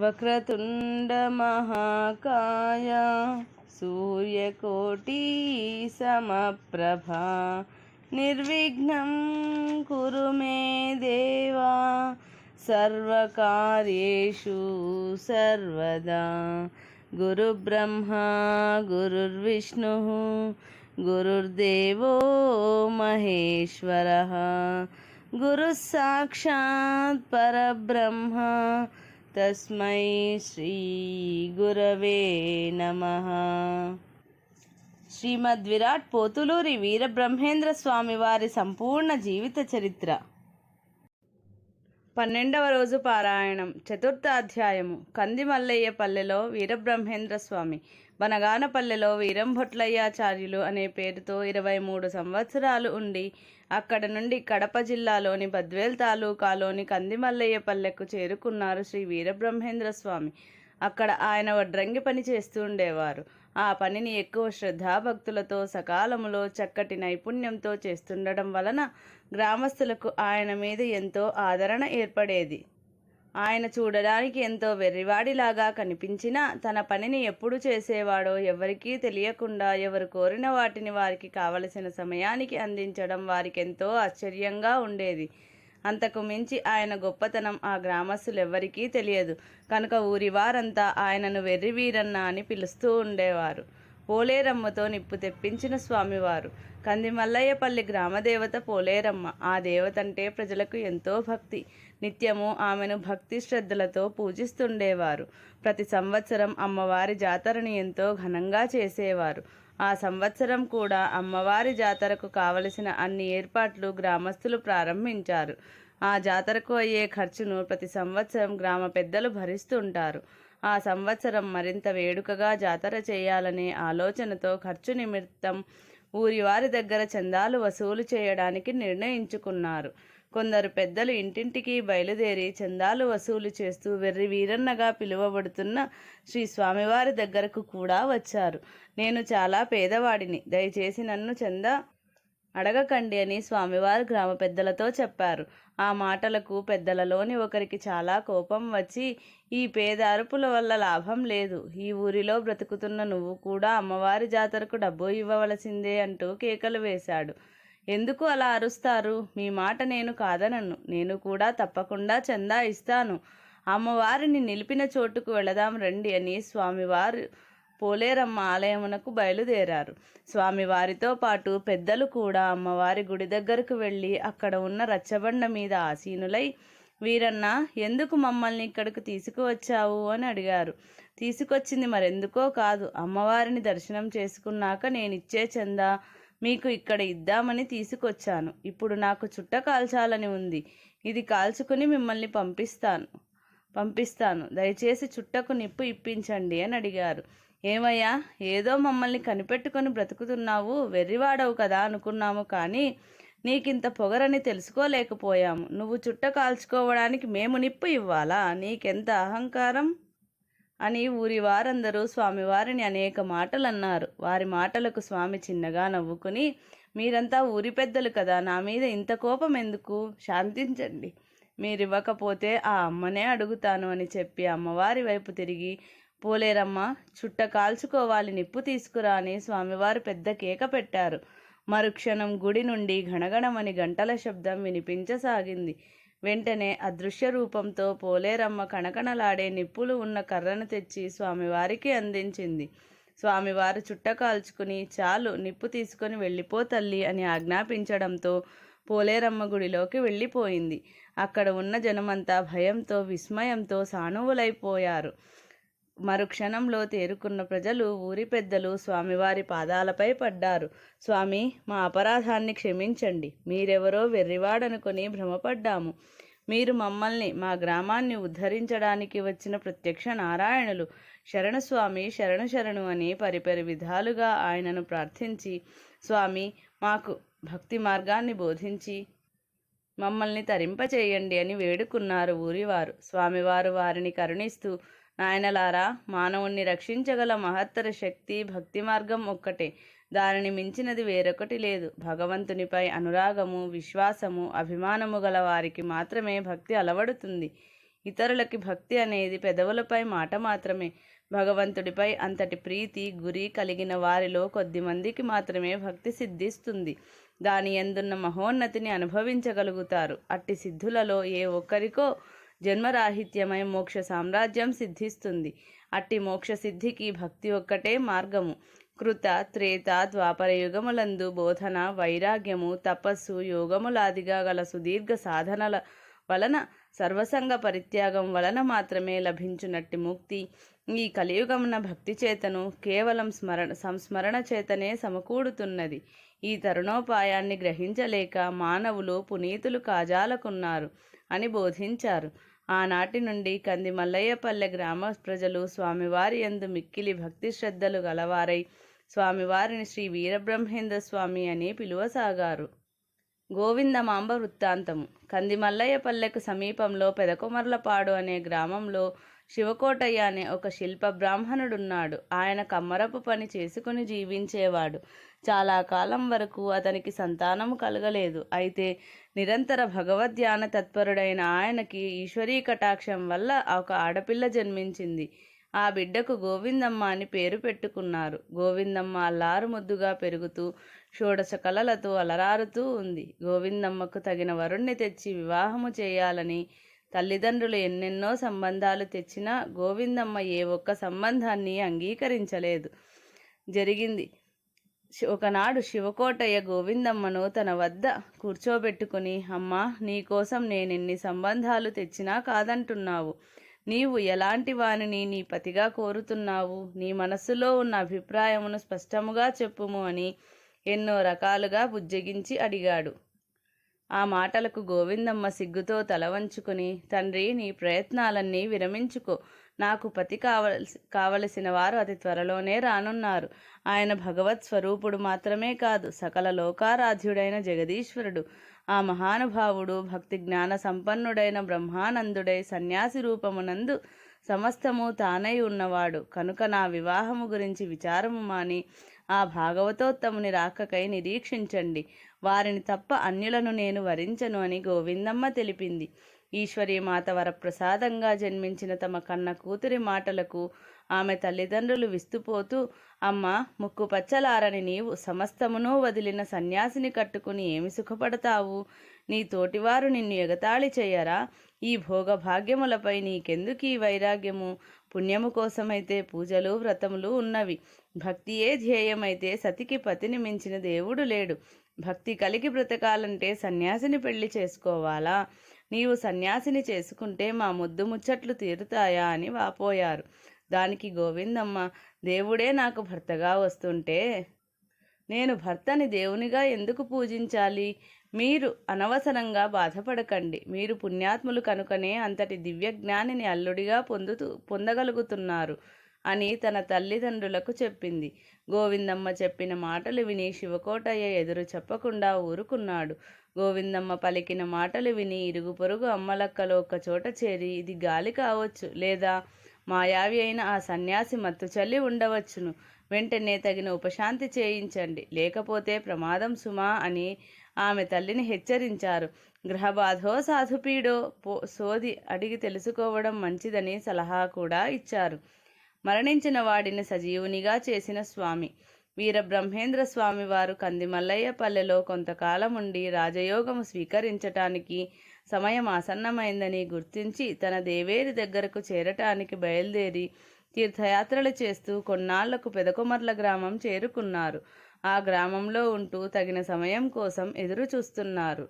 వక్రతుండ మహాకాయ సూర్యకోటి సమప్రభా నిర్విఘ్నం కురు మే దేవా సర్వకార్యేషు సర్వదా. గురుబ్రహ్మా గురుర్విష్ణు గురుర్దేవో మహేశ్వరః గురుః సాక్షాత్ పరబ్రహ్మ తస్మై శ్రీ గురవే నమః. శ్రీమద్ విరాట్ పోతులూరి వీరబ్రహ్మేంద్ర స్వామి వారి సంపూర్ణ జీవిత చరిత్ర. 12వ రోజు పారాయణం. చతుర్థాధ్యాయము. కందిమల్లయ్యపల్లెలో వీరబ్రహ్మేంద్ర స్వామి. బనగానపల్లెలో వీరంభొట్లయ్యాచార్యులు అనే పేరుతో 23 సంవత్సరాలు ఉండి అక్కడ నుండి కడప జిల్లాలోని బద్వేల్ తాలూకాలోని కందిమల్లయ్యపల్లెకు చేరుకున్నారు శ్రీ వీరబ్రహ్మేంద్ర స్వామి. అక్కడ ఆయన వడ్రంగి పని చేస్తూ ఉండేవారు. ఆ పనిని ఎక్కువ శ్రద్ధాభక్తులతో సకాలములో చక్కటి నైపుణ్యంతో చేస్తుండడం వలన గ్రామస్తులకు ఆయన మీద ఎంతో ఆదరణ ఏర్పడేది. ఆయన చూడడానికి ఎంతో వెర్రివాడిలాగా కనిపించినా తన పనిని ఎప్పుడు చేసేవాడో ఎవరికీ తెలియకుండా ఎవరు కోరిన వాటిని వారికి కావలసిన సమయానికి అందించడం వారికెంతో ఆశ్చర్యంగా ఉండేది. అంతకు మించి ఆయన గొప్పతనం ఆ గ్రామస్తులెవ్వరికీ తెలియదు కనుక ఊరి వారంతా ఆయనను వెర్రి వీరన్న అని పిలుస్తూ ఉండేవారు. పోలేరమ్మతో నిప్పు తెప్పించిన స్వామివారు. కందిమల్లయ్యపల్లి గ్రామదేవత పోలేరమ్మ. ఆ దేవతంటే ప్రజలకు ఎంతో భక్తి. నిత్యము ఆమెను భక్తి శ్రద్ధలతో పూజిస్తుండేవారు. ప్రతి సంవత్సరం అమ్మవారి జాతరని ఎంతో ఘనంగా చేసేవారు. ఆ సంవత్సరం కూడా అమ్మవారి జాతరకు కావలసిన అన్ని ఏర్పాట్లు గ్రామస్తులు ప్రారంభించారు. ఆ జాతరకు అయ్యే ఖర్చును ప్రతి సంవత్సరం గ్రామ పెద్దలు భరిస్తుంటారు. ఆ సంవత్సరం మరింత వేడుకగా జాతర చేయాలనే ఆలోచనతో ఖర్చు నిమిత్తం ఊరి వారి దగ్గర చందాలు వసూలు చేయడానికి నిర్ణయించుకున్నారు. కొందరు పెద్దలు ఇంటింటికి బయలుదేరి చందాలు వసూలు చేస్తూ వెర్రి వీరన్నగా పిలువబడుతున్న శ్రీ స్వామివారి దగ్గరకు కూడా వచ్చారు. నేను చాలా పేదవాడిని, దయచేసి నన్ను చందా అడగకండి అని స్వామివారు గ్రామ పెద్దలతో చెప్పారు. ఆ మాటలకు పెద్దలలోని ఒకరికి చాలా కోపం వచ్చి, ఈ పేద అరుపుల వల్ల లాభం లేదు, ఈ ఊరిలో బ్రతుకుతున్న నువ్వు కూడా అమ్మవారి జాతరకు డబ్బు ఇవ్వవలసిందే అంటూ కేకలు వేశాడు. ఎందుకు అలా అరుస్తారు? మీ మాట నేను కాదనను, నేను కూడా తప్పకుండా చందా ఇస్తాను. అమ్మవారిని నిలిపిన చోటుకు వెళదాం రండి అని స్వామివారు పోలేరమ్మ ఆలయమునకు బయలుదేరారు. స్వామివారితో పాటు పెద్దలు కూడా అమ్మవారి గుడి దగ్గరకు వెళ్ళి అక్కడ ఉన్న రచ్చబండ మీద ఆసీనులై, వీరన్న, ఎందుకు మమ్మల్ని ఇక్కడికి తీసుకువచ్చావు అని అడిగారు. తీసుకొచ్చింది మరెందుకో కాదు, అమ్మవారిని దర్శనం చేసుకున్నాక నేనిచ్చే చందా మీకు ఇక్కడ ఇద్దామని తీసుకొచ్చాను. ఇప్పుడు నాకు చుట్ట కాల్చాలని ఉంది. ఇది కాల్చుకుని మిమ్మల్ని పంపిస్తాను. దయచేసి చుట్టకు నిప్పు ఇప్పించండి అని అడిగారు. ఏమయ్యా, ఏదో మమ్మల్ని కనిపెట్టుకొని బ్రతుకుతున్నావు, వెర్రివాడవు కదా అనుకున్నాము, కానీ నీకింత పొగరని తెలుసుకోలేకపోయాము. నువ్వు చుట్ట కాల్చుకోవడానికి మేము నిప్పు ఇవ్వాలా? నీకెంత అహంకారం అని ఊరి వారందరూ స్వామివారిని అనేక మాటలు అన్నారు. వారి మాటలకు స్వామి చిన్నగా నవ్వుకుని, మీరంతా ఊరి పెద్దలు కదా, నా మీద ఇంత కోపం ఎందుకు? శాంతించండి, మీరివ్వకపోతే ఆ అమ్మనే అడుగుతాను అని చెప్పి అమ్మవారి వైపు తిరిగి, పోలేరమ్మ, చుట్ట కాల్చుకోవాలి, నిప్పు తీసుకురా అని స్వామివారు పెద్ద కేక పెట్టారు. మరుక్షణం గుడి నుండి గణగణమని గంటల శబ్దం వినిపించసాగింది. వెంటనే అదృశ్య రూపంతో పోలేరమ్మ కణకణలాడే నిప్పులు ఉన్న కర్రను తెచ్చి స్వామివారికి అందించింది. స్వామివారు చుట్ట కాల్చుకుని, చాలు, నిప్పు తీసుకొని వెళ్ళిపో తల్లి అని ఆజ్ఞాపించడంతో పోలేరమ్మ గుడిలోకి వెళ్ళిపోయింది. అక్కడ ఉన్న జనమంతా భయంతో విస్మయంతో సానువులైపోయారు. మరుక్షణంలో తేరుకున్న ప్రజలు, ఊరి పెద్దలు స్వామివారి పాదాలపై పడ్డారు. స్వామి, మా అపరాధాన్ని క్షమించండి. మీరెవరో వెర్రివాడనుకొని భ్రమపడ్డాము. మీరు మమ్మల్ని, మా గ్రామాన్ని ఉద్ధరించడానికి వచ్చిన ప్రత్యక్ష నారాయణులు. శరణు స్వామి, శరణు శరణు అని పరిపరి విధాలుగా ఆయనను ప్రార్థించి, స్వామి, మాకు భక్తి మార్గాన్ని బోధించి మమ్మల్ని తరింపచేయండి అని వేడుకున్నారు ఊరివారు. స్వామివారు వారిని కరుణిస్తూ, నాయనలారా, మానవుణ్ణి రక్షించగల మహత్తర శక్తి భక్తి మార్గం ఒక్కటే. దానిని మించినది వేరొకటి లేదు. భగవంతునిపై అనురాగము, విశ్వాసము, అభిమానము గల వారికి మాత్రమే భక్తి అలవడుతుంది. ఇతరులకి భక్తి అనేది పెదవులపై మాట మాత్రమే. భగవంతుడిపై అంతటి ప్రీతి, గురి కలిగిన వారిలో కొద్దిమందికి మాత్రమే భక్తి సిద్ధిస్తుంది. దాని యందున్న మహోన్నతిని అనుభవించగలుగుతారు. అట్టి సిద్ధులలో ఏ ఒక్కరికో జన్మరాహిత్యమై మోక్ష సామ్రాజ్యం సిద్ధిస్తుంది. అట్టి మోక్ష సిద్ధికి భక్తి ఒక్కటే మార్గము. కృత, త్రేత, ద్వాపర యుగములందు బోధన, వైరాగ్యము, తపస్సు, యోగములాదిగా గల సుదీర్ఘ సాధనల వలన, సర్వసంగ పరిత్యాగం వలన మాత్రమే లభించునట్టి ముక్తి ఈ కలియుగమున భక్తి చేతను కేవలం సంస్మరణ చేతనే సమకూడుతున్నది. ఈ తరుణోపాయాన్ని గ్రహించలేక మానవులు పునీతులు కాజాలకున్నారు అని బోధించారు. ఆనాటి నుండి కంది మల్లయ్యపల్లె గ్రామ ప్రజలు స్వామివారి యందు మిక్కిలి భక్తి శ్రద్ధలు గలవారై స్వామివారిని శ్రీ వీరబ్రహ్మేంద్ర స్వామి అని పిలువసాగారు. గోవిందమాంబ వృత్తాంతము. కంది మల్లయ్యపల్లెకు సమీపంలో పెదకొమర్లపాడు అనే గ్రామంలో శివకోటయ్య అనే ఒక శిల్ప బ్రాహ్మణుడున్నాడు. ఆయన కమ్మరపు పని చేసుకుని జీవించేవాడు. చాలా కాలం వరకు అతనికి సంతానము కలగలేదు. అయితే నిరంతర భగవద్ధ్యాన తత్పరుడైన ఆయనకి ఈశ్వరీ కటాక్షం వల్ల ఒక ఆడపిల్ల జన్మించింది. ఆ బిడ్డకు గోవిందమ్మ అని పేరు పెట్టుకున్నారు. గోవిందమ్మ అల్లారు ముద్దుగా పెరుగుతూ షోడశ కళలతో అలరారుతూ ఉంది. గోవిందమ్మకు తగిన వరుణ్ణి తెచ్చి వివాహము చేయాలని తల్లిదండ్రులు ఎన్నెన్నో సంబంధాలు తెచ్చినా గోవిందమ్మ ఏ ఒక్క సంబంధాన్ని అంగీకరించలేదు. జరిగింది. ఒకనాడు శివకోటయ్య గోవిందమ్మను తన వద్ద కూర్చోబెట్టుకుని, అమ్మా, నీకోసం నేనెన్ని సంబంధాలు తెచ్చినా కాదంటున్నావు. నీవు ఎలాంటి వానిని నీ పతిగా కోరుతున్నావు? నీ మనస్సులో ఉన్న అభిప్రాయమును స్పష్టముగా చెప్పుము అని ఎన్నో రకాలుగా బుజ్జగించి అడిగాడు. ఆ మాటలకు గోవిందమ్మ సిగ్గుతో తల వంచుకుని, తండ్రి, నీ ప్రయత్నాలన్నీ విరమించుకో. నాకు పతి కావలసిన వారు అతి త్వరలోనే రానున్నారు. ఆయన భగవత్ స్వరూపుడు మాత్రమే కాదు, సకల లోకారాధ్యుడైన జగదీశ్వరుడు. ఆ మహానుభావుడు భక్తి జ్ఞాన సంపన్నుడైన బ్రహ్మానందుడై సన్యాసి రూపమునందు సమస్తము తానై ఉన్నవాడు. కనుక నా వివాహము గురించి విచారము మాని ఆ భాగవతోత్తముని రాకకై నిరీక్షించండి. వారిని తప్ప అన్యులను నేను వరించను అని గోవిందమ్మ తెలిపింది. ఈశ్వరీమాత వరప్రసాదంగా జన్మించిన తమ కన్న కూతురి మాటలకు ఆమె తల్లిదండ్రులు విస్తుపోతూ, అమ్మ, ముక్కు పచ్చలారని నీవు సమస్తమును వదిలిన సన్యాసిని కట్టుకుని ఏమి సుఖపడతావు? నీ తోటివారు నిన్ను ఎగతాళి చేయరా? ఈ భోగభాగ్యములపై నీకెందుకు ఈ వైరాగ్యము? పుణ్యము కోసమైతే పూజలు, వ్రతములు ఉన్నవి. భక్తియే ధ్యేయమైతే సతికి పతిని మించిన దేవుడు లేడు. భక్తి కలిగి బ్రతకాలంటే సన్యాసిని పెళ్లి చేసుకోవాలా? నీవు సన్యాసిని చేసుకుంటే మా ముద్దు ముచ్చట్లు తీరుతాయా అని వాపోయారు. దానికి గోవిందమ్మ, దేవుడే నాకు భర్తగా వస్తుంటే నేను భర్తని దేవునిగా ఎందుకు పూజించాలి? మీరు అనవసరంగా బాధపడకండి. మీరు పుణ్యాత్ములు కనుకనే అంతటి దివ్యజ్ఞానిని అల్లుడిగా పొందగలుగుతున్నారు అని తన తల్లిదండ్రులకు చెప్పింది. గోవిందమ్మ చెప్పిన మాటలు విని శివకోటయ్య ఎదురు చెప్పకుండా ఊరుకున్నాడు. గోవిందమ్మ పలికిన మాటలు విని ఇరుగు పొరుగు అమ్మలక్కలు ఒక్కచోట చేరి, ఇది గాలి కావచ్చు, లేదా మాయావి అయిన ఆ సన్యాసి మత్తు చల్లి ఉండవచ్చును. వెంటనే తగిన ఉపశాంతి చేయించండి, లేకపోతే ప్రమాదం సుమా అని ఆమె తల్లిని హెచ్చరించారు. గ్రహబాధో సాధుపీడో సోది అడిగి తెలుసుకోవడం మంచిదని సలహా కూడా ఇచ్చారు. మరణించిన వాడిని సజీవునిగా చేసిన స్వామి వీరబ్రహ్మేంద్ర స్వామి వారు కంది మల్లయ్యపల్లెలో కొంతకాలం ఉండి రాజయోగము స్వీకరించటానికి సమయం ఆసన్నమైందని గుర్తించి తన దేవేరి దగ్గరకు చేరటానికి బయలుదేరి తీర్థయాత్రలు చేస్తూ కొన్నాళ్లకు పెదకొమర్ల గ్రామం చేరుకున్నారు. ఆ గ్రామంలో ఉంటూ తగిన సమయం కోసం ఎదురు చూస్తున్నారు.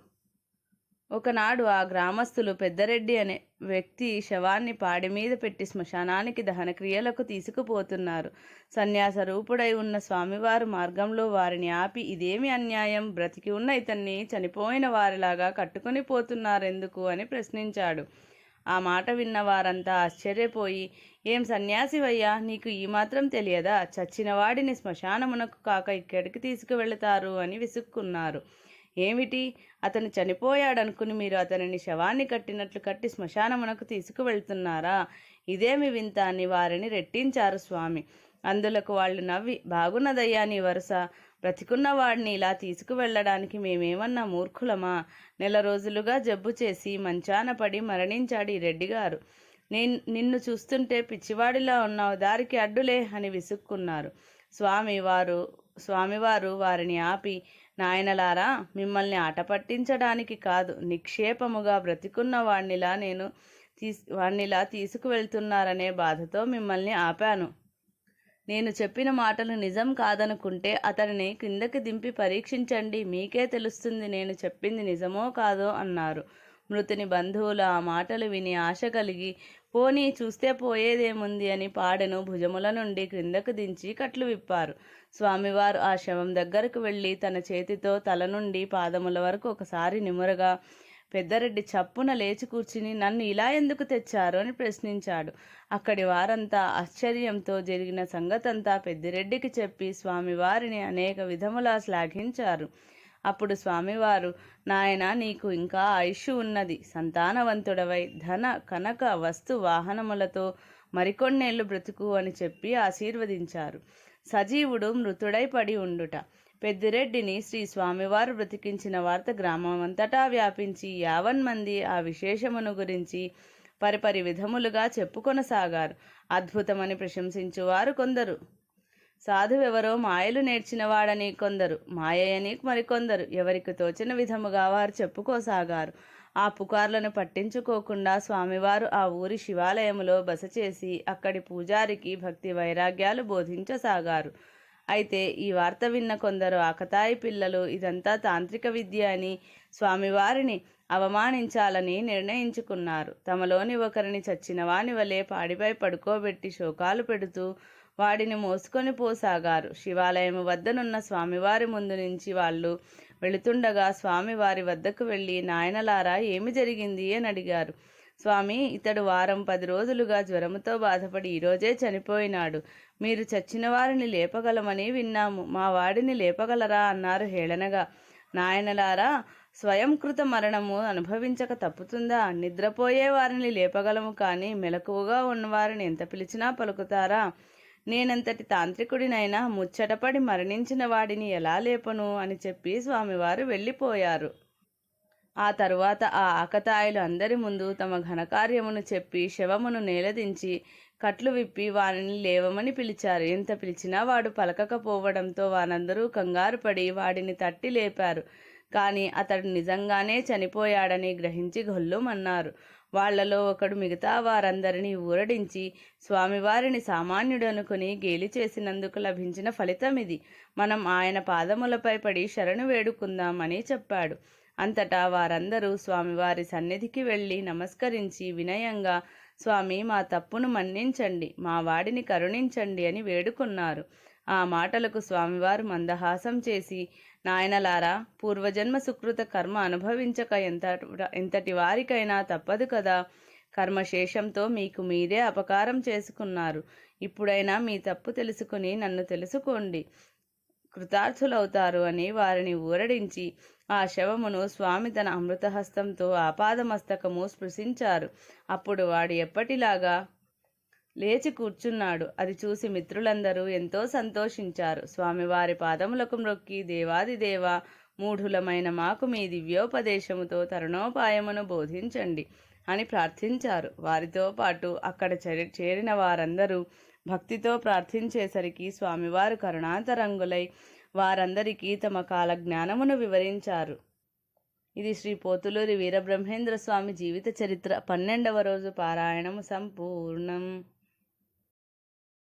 ఒకనాడు ఆ గ్రామస్తులు పెద్దరెడ్డి అనే వ్యక్తి శవాన్ని పాడి మీద పెట్టి శ్మశానానికి దహనక్రియలకు తీసుకుపోతున్నారు. సన్యాస రూపుడై ఉన్న స్వామివారు మార్గంలో వారిని ఆపి, ఇదేమి అన్యాయం? బ్రతికి ఉన్న ఇతన్ని చనిపోయిన వారిలాగా కట్టుకుని పోతున్నారెందుకు అని ప్రశ్నించాడు. ఆ మాట విన్న వారంతా ఆశ్చర్యపోయి, ఏం సన్యాసివయ్యా, నీకు ఈ మాత్రం తెలియదా? చచ్చిన వాడిని శ్మశానమునకు కాక ఇక్కడికి తీసుకువెళతారు అని విసుక్కున్నారు. ఏమిటి, అతను చనిపోయాడనుకుని మీరు అతనిని శవాన్ని కట్టినట్లు కట్టి శ్మశానమునకు తీసుకువెళ్తున్నారా? ఇదేమి వింత అని వారిని రెట్టించారు స్వామి. అందులకు వాళ్ళు నవ్వి, బాగున్నదయ్యా నీ వరుస, బ్రతికున్న వాడిని ఇలా తీసుకువెళ్ళడానికి మేమేమన్నా మూర్ఖులమా? నెల రోజులుగా జబ్బు చేసి మంచాన పడి మరణించాడు ఈ రెడ్డిగారు. నిన్ను చూస్తుంటే పిచ్చివాడిలా ఉన్నావు, దారికి అడ్డులే అని విసుక్కున్నారు. స్వామివారు వారిని ఆపి, నాయనలారా, మిమ్మల్ని ఆట పట్టించడానికి కాదు, నిక్షేపముగా బ్రతికున్న వాణ్ణిలా తీసుకువెళ్తున్నారనే బాధతో మిమ్మల్ని ఆపాను. నేను చెప్పిన మాటలు నిజం కాదనుకుంటే అతడిని కిందకి దింపి పరీక్షించండి, మీకే తెలుస్తుంది నేను చెప్పింది నిజమో కాదో అన్నారు. మృతుని బంధువులు ఆ మాటలు విని ఆశ కలిగి, పోనీ చూస్తే పోయేదేముంది అని పాడెను భుజముల నుండి క్రిందకు దించి కట్లు విప్పారు. స్వామివారు ఆ శవం దగ్గరకు వెళ్ళి తన చేతితో తల నుండి పాదముల వరకు ఒకసారి నిమురగా, పెద్దరెడ్డి చప్పున లేచి కూర్చుని, నన్ను ఇలా ఎందుకు తెచ్చారు అని ప్రశ్నించాడు. అక్కడి వారంతా ఆశ్చర్యంతో జరిగిన సంగతంతా పెద్దిరెడ్డికి చెప్పి స్వామివారిని అనేక విధములా శ్లాఘించారు. అప్పుడు స్వామివారు, నాయన, నీకు ఇంకా ఆయుష్ ఉన్నది, సంతానవంతుడవై ధన కనక వస్తు వాహనములతో మరికొన్నేళ్లు బ్రతుకు అని చెప్పి ఆశీర్వదించారు. సజీవుడు మృతుడై పడి ఉండుట. పెద్దిరెడ్డిని శ్రీ స్వామివారు బ్రతికించిన వార్త గ్రామమంతటా వ్యాపించి 50 మంది ఆ విశేషమును గురించి పరిపరి విధములుగా చెప్పుకొనసాగారు. అద్భుతమని ప్రశంసించువారు కొందరు, సాధువెవరో మాయలు నేర్చినవాడని కొందరు, మాయని మరికొందరు, ఎవరికి తోచిన విధముగా వారు చెప్పుకోసాగారు. ఆ పుకార్లను పట్టించుకోకుండా స్వామివారు ఆ ఊరి శివాలయములో బస చేసి అక్కడి పూజారికి భక్తి వైరాగ్యాలు బోధించసాగారు. అయితే ఈ వార్త విన్న కొందరు ఆకతాయి పిల్లలు ఇదంతా తాంత్రిక విద్య అని స్వామివారిని అవమానించాలని నిర్ణయించుకున్నారు. తమలోని ఒకరిని చచ్చిన వాని వలె పాడిపై పడుకోబెట్టి శోకాలు పెడుతూ వాడిని మోసుకొని పోసాగారు. శివాలయము వద్దనున్న స్వామివారి ముందు నుంచి వాళ్ళు వెళుతుండగా స్వామివారి వద్దకు వెళ్ళి, నాయనలారా, ఏమి జరిగింది అని అడిగారు. స్వామి, ఇతడు వారం 10 రోజులుగా జ్వరముతో బాధపడి ఈరోజే చనిపోయినాడు. మీరు చచ్చిన వారిని లేపగలమని విన్నాము, మా వాడిని లేపగలరా అన్నారు హేళనగా. నాయనలారా, స్వయంకృత మరణము అనుభవించక తప్పుతుందా? నిద్రపోయే వారిని లేపగలము, కానీ మెలకువగా ఉన్నవారిని ఎంత పిలిచినా పలుకుతారా? నేనంతటి తాంత్రికుడినైనా ముచ్చటపడి మరణించిన వాడిని ఎలా లేపను అని చెప్పి స్వామివారు వెళ్ళిపోయారు. ఆ తరువాత ఆ ఆకతాయిలు అందరి ముందు తమ ఘనకార్యమును చెప్పి శవమును నేలదించి కట్లు విప్పి వారిని లేవమని పిలిచారు. ఎంత పిలిచినా వాడు పలకకపోవడంతో వారందరూ కంగారు పడి వాడిని తట్టి లేపారు. కానీ అతడు నిజంగానే చనిపోయాడని గ్రహించి గొల్లుమన్నారు. వాళ్లలో ఒకడు మిగతా వారందరినీ ఊరడించి, స్వామివారిని సామాన్యుడనుకుని గేలి చేసినందుకు లభించిన ఫలితమిది. మనం ఆయన పాదములపై పడి శరణు వేడుకుందామని చెప్పాడు. అంతటా వారందరూ స్వామివారి సన్నిధికి వెళ్ళి నమస్కరించి వినయంగా, స్వామి, మా తప్పును మన్నించండి, మా వాడిని కరుణించండి అని వేడుకున్నారు. ఆ మాటలకు స్వామివారు మందహాసం చేసి, నాయనలారా, పూర్వజన్మ సుకృత కర్మ అనుభవించక ఎంతటి వారికైనా తప్పదు కదా. కర్మశేషంతో మీకు మీరే అపకారం చేసుకున్నారు. ఇప్పుడైనా మీ తప్పు తెలుసుకుని నన్ను తెలుసుకోండి, కృతార్థులవుతారు అని వారిని ఊరడించి ఆ శవమును స్వామి తన అమృతహస్తంతో ఆపాదమస్తకము స్పృశించారు. అప్పుడు వాడు ఎప్పటిలాగా లేచి కూర్చున్నాడు. అది చూసి మిత్రులందరూ ఎంతో సంతోషించారు. స్వామివారి పాదములకు మ్రొక్కి, దేవాదిదేవ, మూఢులమైన మాకు మీ దివ్యోపదేశముతో తరుణోపాయమును బోధించండి అని ప్రార్థించారు. వారితో పాటు అక్కడ చేరిన వారందరూ భక్తితో ప్రార్థించేసరికి స్వామివారు కరుణాంతరంగులై వారందరికీ తమ కాల జ్ఞానమును వివరించారు. ఇది శ్రీ పోతులూరి వీరబ్రహ్మేంద్ర స్వామి జీవిత చరిత్ర 12వ రోజు పారాయణము సంపూర్ణం.